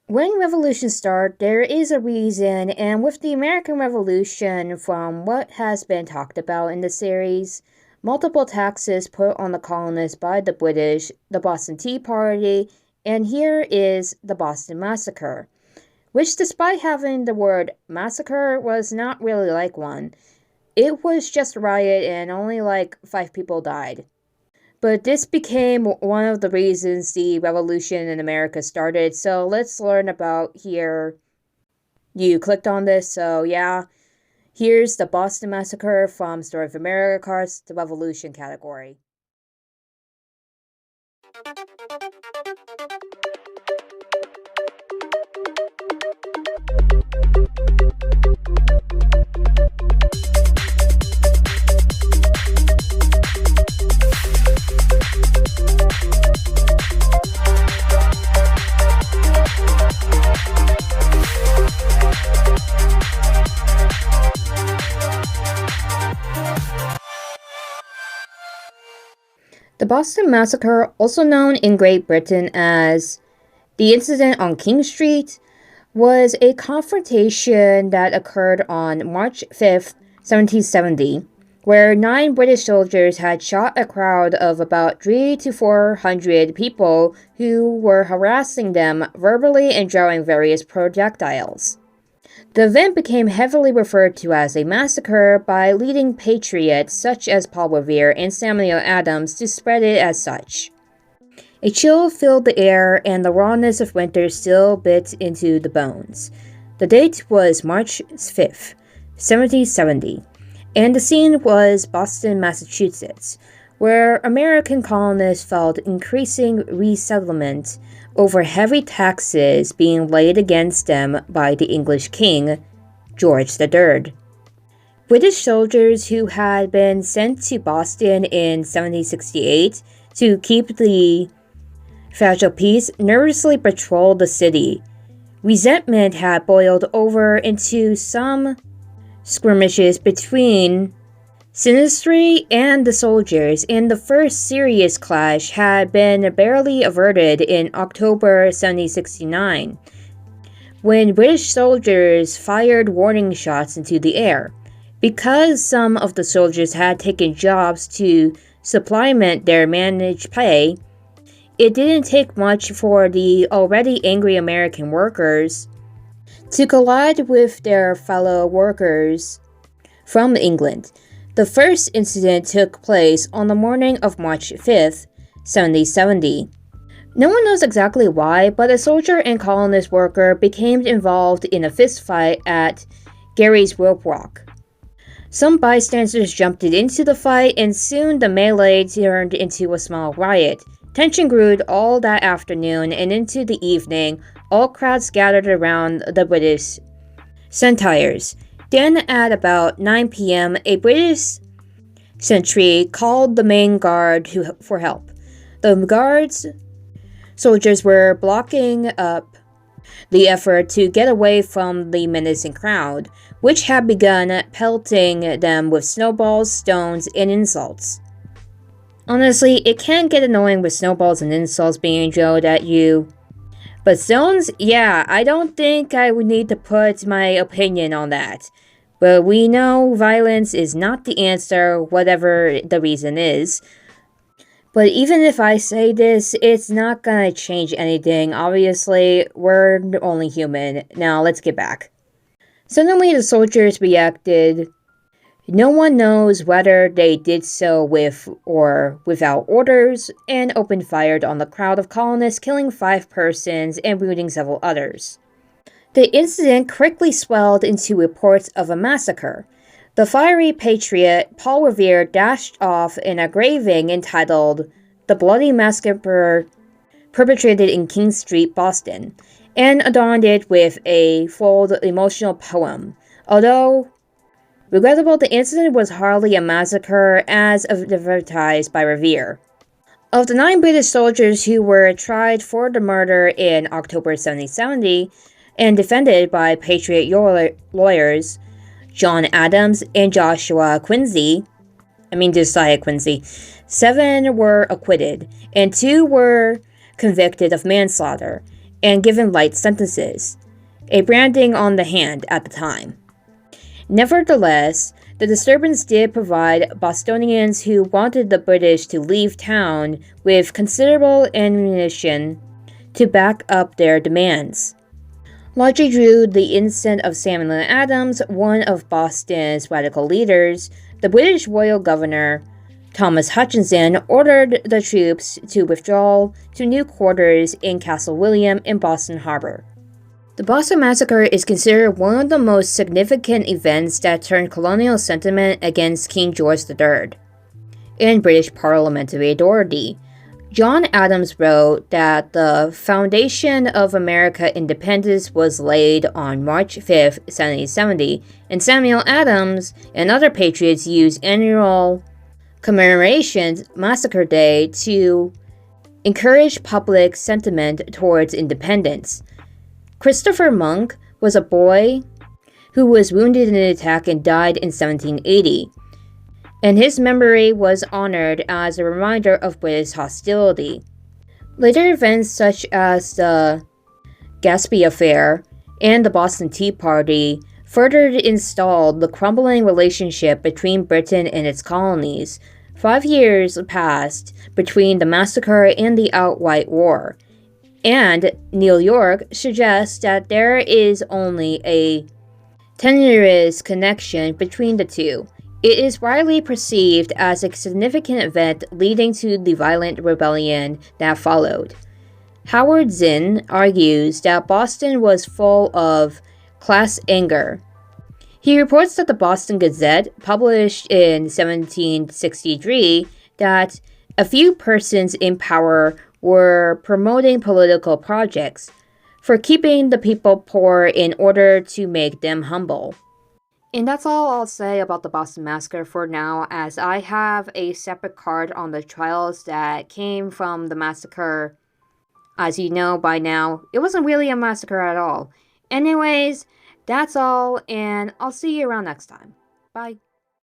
When revolutions start, there is a reason, and with the American Revolution, from what has been talked about in the series, multiple taxes put on the colonists by the British, the Boston Tea Party, and here is the Boston Massacre, which, despite having the word massacre, was not really like one. It was just a riot and only like 5 people died. But this became one of the reasons the revolution in America started, so let's learn about here. You clicked on this, so yeah. Here's the Boston Massacre from Story of America cards, the Revolution category. The Boston Massacre, also known in Great Britain as the incident on King Street, was a confrontation that occurred on March 5th, 1770, where 9 British soldiers had shot a crowd of about 300 to 400 people who were harassing them verbally and drawing various projectiles. The event became heavily referred to as a massacre by leading patriots such as Paul Revere and Samuel Adams to spread it as such. A chill filled the air and the rawness of winter still bit into the bones. The date was March 5th, 1770, and the scene was Boston, Massachusetts, where American colonists felt increasing resettlement over heavy taxes being laid against them by the English king, George III. British soldiers who had been sent to Boston in 1768 to keep the fragile peace nervously patrolled the city. Resentment had boiled over into some skirmishes between Sinistry and the soldiers, and the first serious clash had been barely averted in October 1769, when British soldiers fired warning shots into the air. Because some of the soldiers had taken jobs to supplement their managed pay, it didn't take much for the already angry American workers to collide with their fellow workers from England. The first incident took place on the morning of March 5th, 1770. No one knows exactly why, but a soldier and colonist worker became involved in a fistfight at Gary's Rope Rock. Some bystanders jumped into the fight, and soon the melee turned into a small riot. Tension grew all that afternoon, and into the evening, all crowds gathered around the British sentries. Then at about 9 p.m., a British sentry called the main guard for help. The guards' soldiers were blocking up the effort to get away from the menacing crowd, which had begun pelting them with snowballs, stones, and insults. Honestly, it can get annoying with snowballs and insults being drilled at you. But stones? Yeah, I don't think I would need to put my opinion on that. But we know violence is not the answer, whatever the reason is. But even if I say this, it's not gonna change anything. Obviously, we're only human. Now, let's get back. Suddenly, the soldiers reacted. No one knows whether they did so with or without orders, and opened fire on the crowd of colonists, killing 5 persons and wounding several others. The incident quickly swelled into reports of a massacre. The fiery patriot Paul Revere dashed off an engraving entitled "The Bloody Massacre Perpetrated in King Street, Boston," and adorned it with a full emotional poem. Although regrettable, the incident was hardly a massacre as advertised by Revere. Of the 9 British soldiers who were tried for the murder in October 1770 and defended by patriot lawyers John Adams and Josiah Quincy, 7 were acquitted, and 2 were convicted of manslaughter. and given light sentences, a branding on the hand at the time. Nevertheless, the disturbance did provide Bostonians who wanted the British to leave town with considerable ammunition to back up their demands. Largely drew the instant of Samuel Adams, one of Boston's radical leaders. The British royal governor, Thomas Hutchinson, ordered the troops to withdraw to new quarters in Castle William in Boston Harbor. The Boston Massacre is considered one of the most significant events that turned colonial sentiment against King George III and British parliamentary authority. John Adams wrote that the foundation of American independence was laid on March 5, 1770, and Samuel Adams and other patriots used annual commemorations, Massacre Day, to encourage public sentiment towards independence. Christopher Monk was a boy who was wounded in an attack and died in 1780, and his memory was honored as a reminder of British hostility. Later events such as the Gaspee Affair and the Boston Tea Party further installed the crumbling relationship between Britain and its colonies. 5 years passed between the massacre and the outright war, and Neil York suggests that there is only a tenuous connection between the two. It is widely perceived as a significant event leading to the violent rebellion that followed. Howard Zinn argues that Boston was full of class anger. He reports that the Boston Gazette, published in 1763, that a few persons in power were promoting political projects for keeping the people poor in order to make them humble. And that's all I'll say about the Boston Massacre for now, as I have a separate card on the trials that came from the massacre. As you know by now, it wasn't really a massacre at all. Anyways, that's all, and I'll see you around next time. Bye.